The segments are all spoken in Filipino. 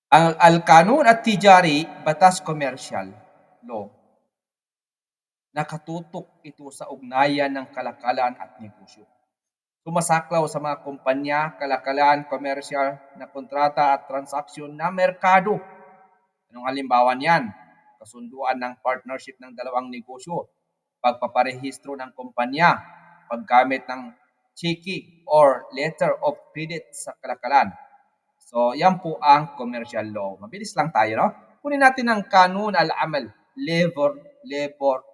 Ang Al-Kanun at Tijari, batas komersyal, law, nakatutok ito sa ugnayan ng kalakalan at negosyo. Sumasaklaw sa mga kumpanya, kalakalan, komersyal na kontrata at transaksyon na merkado. Anong halimbawa niyan? Kasunduan ng partnership ng dalawang negosyo, pagpaparehistro ng kumpanya, paggamit ng cheque or letter of credit sa kalakalan. So, yan po ang commercial law. Mabilis lang tayo, no? Kunin natin ang kanun al-amal, labor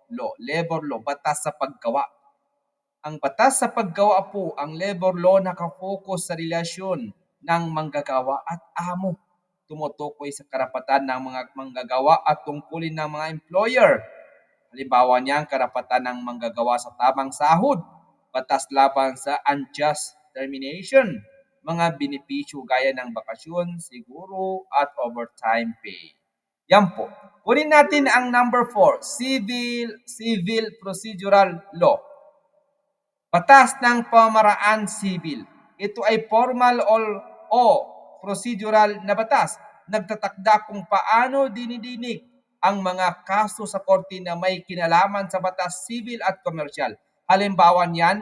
law. Labor law, batas sa paggawa. Ang batas sa paggawa po, ang labor law nakafocus sa relasyon ng manggagawa at amo. Tumutukoy sa karapatan ng mga manggagawa at tungkulin ng mga employer. Halimbawa niyan, karapatan ng manggagawa sa tamang sahod, batas laban sa unjust termination, mga benepisyo gaya ng bakasyon, siguro, at overtime pay. Yan po. Kunin natin ang number 4, civil procedural law. Batas ng pamaraan sibil. Ito ay formal o procedural na batas. Nagtatakda kung paano dinidinig ang mga kaso sa korte na may kinalaman sa batas sibil at komersyal. Halimbawa niyan,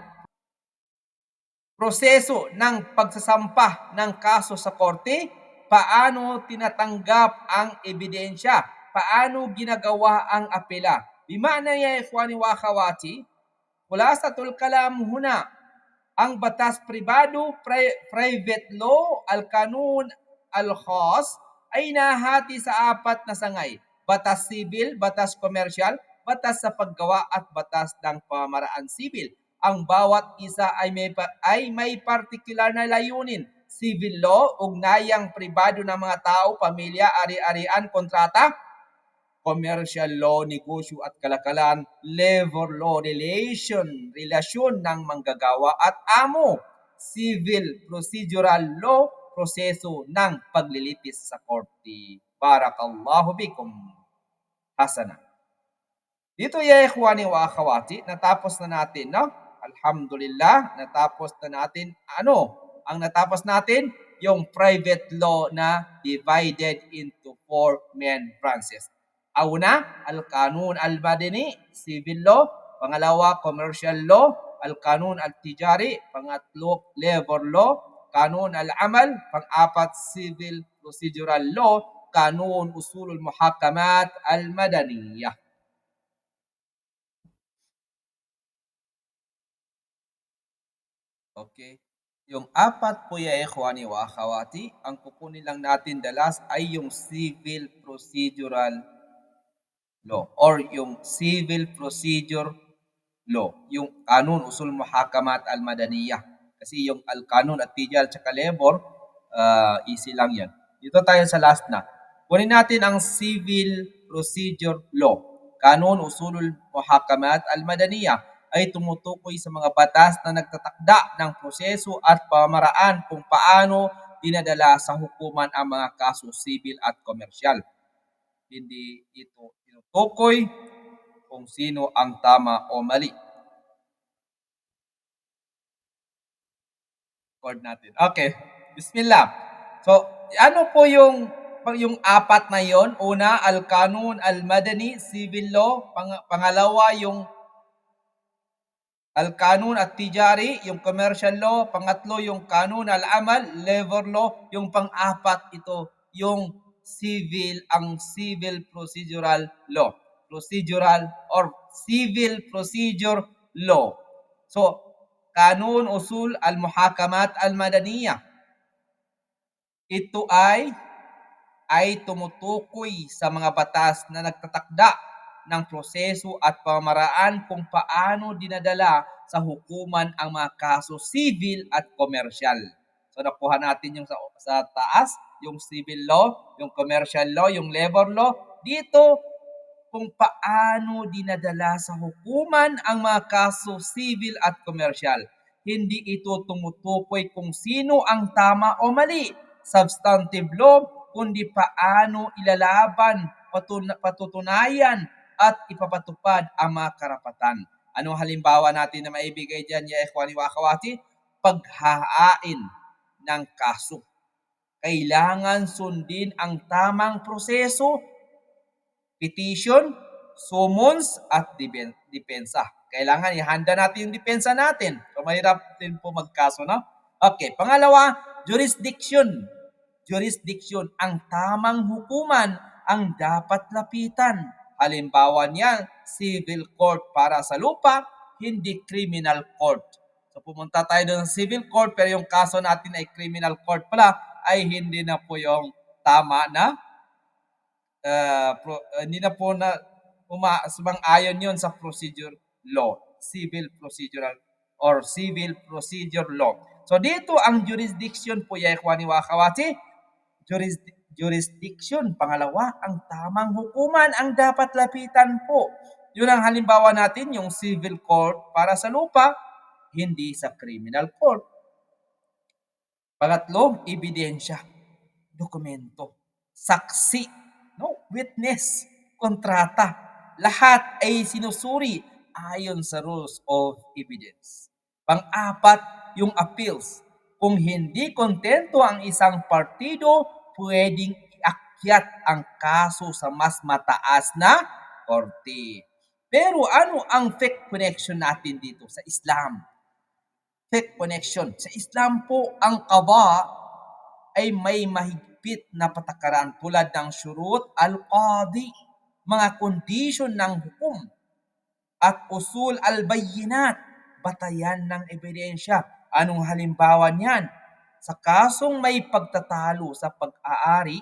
proseso ng pagsasampa ng kaso sa korte, paano tinatanggap ang ebidensya, paano ginagawa ang apela. Bimana ya ikhwani wa akhawati, khulasatul kalam huna, ang batas pribado, private law, al-kanun, al-khas, ay nahati sa apat na sangay. Batas sibil, batas komersyal, batas sa paggawa at batas ng pamaraan sibil. Ang bawat isa ay may partikular na layunin. Civil law, ugnayang pribado ng mga tao, pamilya, ari-arian, kontrata. Commercial law, negosyo at kalakalan. Labor law, relasyon ng manggagawa at amo. Civil procedural law, proseso ng paglilitis sa korte. Barakallahu bikum. Hasana. Dito ya ikhwani wa akhawati, natapos na natin, no? Alhamdulillah, natapos na natin. Ano? Ang natapos natin, yung private law na divided into 4 main branches. Una, al-kanun al-madani, civil law. Pangalawa, commercial law. Al-kanun al-tijari. Pangatlo, labor law. Kanun al-amal. Pang-apat, civil procedural law. Kanun usulul muhakamat al-madaniyah. Okay. Yung apat po ya ikhwani wa akhawati, ang kukunin lang natin dalas ay yung civil procedural law or yung civil procedure law, yung kanun usul muhakamat al-madaniyah. Kasi yung al-kanun at tijal at labor, easy lang yan. Dito tayo sa last na. Kunin natin ang civil procedure law. Kanun usulul muhakamat al-madaniyah ay tumutukoy sa mga batas na nagtatakda ng proseso at pamaraan kung paano dinadala sa hukuman ang mga kaso civil at komersyal. Hindi ito tinutukoy kung sino ang tama o mali. Record natin. Okay. Bismillah. So, ano po yung apat na yon? Una, al-kanun al-madani, civil law. Pangalawa, yung al-kanun at tijari, yung commercial law. Pangatlo, yung kanun al-amal, labor law. Yung pang-apat, ito, yung ang civil procedural law. Procedural or civil procedure law. So, kanun usul al-muhakamat al-madaniyah. Ito ay tumutukoy sa mga batas na nagtatakda ng proseso at pamaraan kung paano dinadala sa hukuman ang mga kaso civil at komersyal. So nakuha natin yung sa taas, yung civil law, yung commercial law, yung labor law. Dito, kung paano dinadala sa hukuman ang mga kaso civil at komersyal. Hindi ito tumutukoy kung sino ang tama o mali. Substantive law, kundi paano ilalaban, patutunayan at ipapatupad ang mga karapatan. Anong halimbawa natin na maibigay dyan, ya ikhwani wa akhawati? Paghahain ng kaso. kailangan sundin ang tamang proseso, petition, summons, at depensa. Kailangan ihanda natin yung depensa natin. So, mahirap din po magkaso, no? Okay, pangalawa, jurisdiction. Jurisdiction, ang tamang hukuman ang dapat lapitan. Halimbawa niyan, civil court para sa lupa, hindi criminal court. So pumunta tayo doon sa civil court pero yung kaso natin ay criminal court pala, ay hindi na po yung tama na hindi na po na sumang-ayon yun sa procedure law, civil procedural or civil procedure law. So dito ang jurisdiction po ya ikhwani wa akhawati, jurisdiction, pangalawa, ang tamang hukuman ang dapat lapitan po. Yun ang halimbawa natin, yung civil court para sa lupa, hindi sa criminal court. Pangatlo, ebidensya, dokumento, saksi, no, witness, kontrata, lahat ay sinusuri ayon sa rules of evidence. Pang-apat, yung appeals. Kung hindi kontento ang isang partido, pwedeng iakyat ang kaso sa mas mataas na korte. Pero ano ang fake connection natin dito sa Islam? Fake connection. Sa Islam po, ang qada ay may mahigpit na patakaran tulad ng syurut al-qadi, mga kondisyon ng hukom, at usul al-bayyinat, batayan ng ebidensya. Anong halimbawa niyan? Sa kasong may pagtatalo sa pag-aari,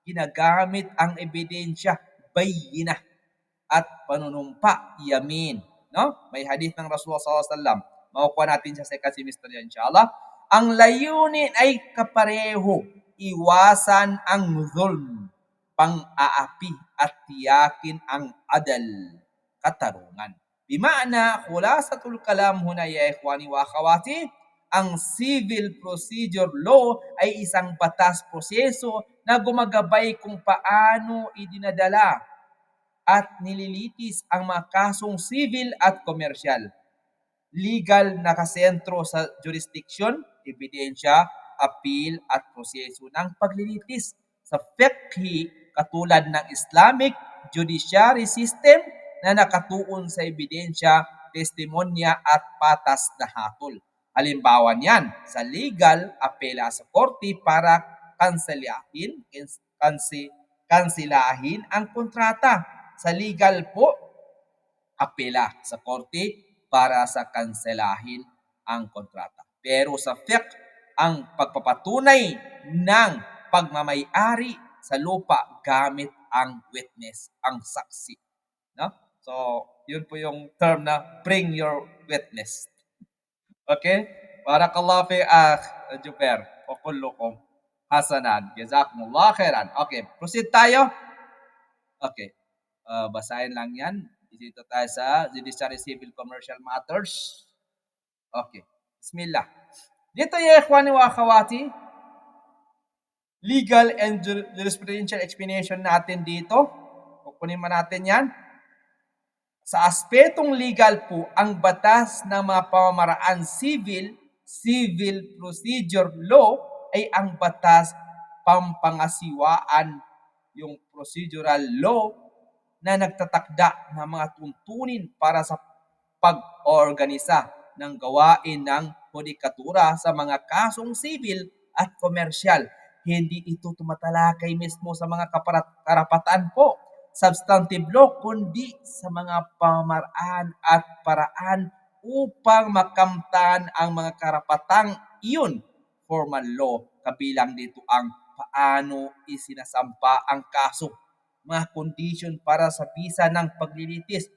ginagamit ang ebidensya, bayyina, at panunumpa, yamin. No? May hadith ng Rasulullah SAW. Makukuha natin sa second semester yan, inshallah. Ang layunin ay kapareho, iwasan ang zulm, pang-aapi, at tiyakin ang adal, katarungan. Bima'na, khulasatul kalam huna ya ikhwani wa akhawati, ang civil procedure law ay isang batas proseso na gumagabay kung paano idinadala at nililitis ang mga kasong civil at komersyal. Legal nakasentro sa jurisdiction, ebidensya, appeal at proseso ng paglilitis. Sa fiqh, katulad ng Islamic judiciary system na nakatuon sa ebidensya, testimonya at patas na hatol. Halimbawa niyan, sa legal, apela sa korte para kansilahin ang kontrata. Sa legal po, apela sa korte para sa kanselahin ang kontrata. Pero sa fiqh, ang pagpapatunay ng pagmamay-ari sa lupa gamit ang witness, ang saksi. No? So, yun po yung term na bring your witness. Okay? Barakallahu fi Juper o kullukum hasanan. Jazakumullah khairan. Okay, proceed tayo. Okay. Basahin lang yan. Dito tayo sa Judiciary Civil Commercial Matters. Okay. Bismillah. Dito ya ikhwani wa akhawati, legal and jurisprudential explanation natin dito. Kukunin man natin yan. Sa aspetong legal po, ang batas ng mga pamamaraan civil procedure law ay ang batas pampangasiwaan, yung procedural law na nagtatakda ng mga tuntunin para sa pag-organisa ng gawain ng hudikatura sa mga kasong civil at komersyal. Hindi ito tumatalakay mismo sa mga karapatan po, substantive law, kundi sa mga pamaraan at paraan upang makamtan ang mga karapatang iyon. Formal law, kabilang dito ang paano isinasampa ang kaso, mga condition para sa visa ng paglilitis,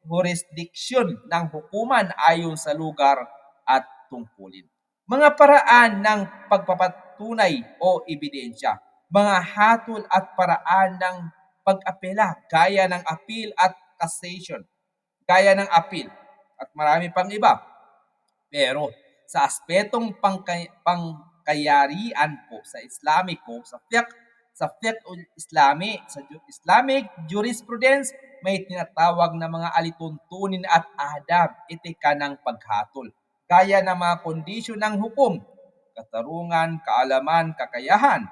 jurisdiction ng hukuman ayon sa lugar at tungkulin. Mga paraan ng pagpapatunay o ebidensya, mga hatol at paraan ng pag-apela, gaya ng appeal at cassation, gaya ng appeal, at marami pang iba. Pero sa aspetong pangkayarian po sa Islamiko, sa fiqh Islami, sa Islamic jurisprudence, may tinatawag na mga alituntunin at adab, etika ng paghatol, gaya ng mga kondisyon ng hukom, katarungan, kaalaman, kakayahan,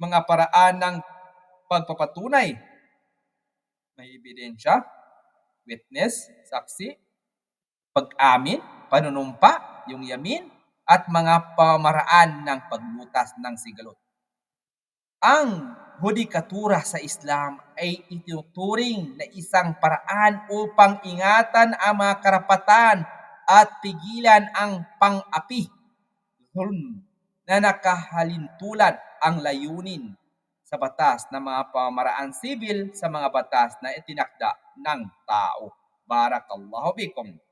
mga paraan ng pagpapatunay, may ebidensya, witness, saksi, pag-amin, panunumpa, yung yamin, at mga pamaraan ng paglutas ng sigalot. Ang hudikatura sa Islam ay itinuturing na isang paraan upang ingatan ang mga karapatan at pigilan ang pang-api, zulm, na nakahalintulad ang layunin sa batas ng mga pamaraan sibil sa mga batas na itinakda ng tao. Barakallahu bikum.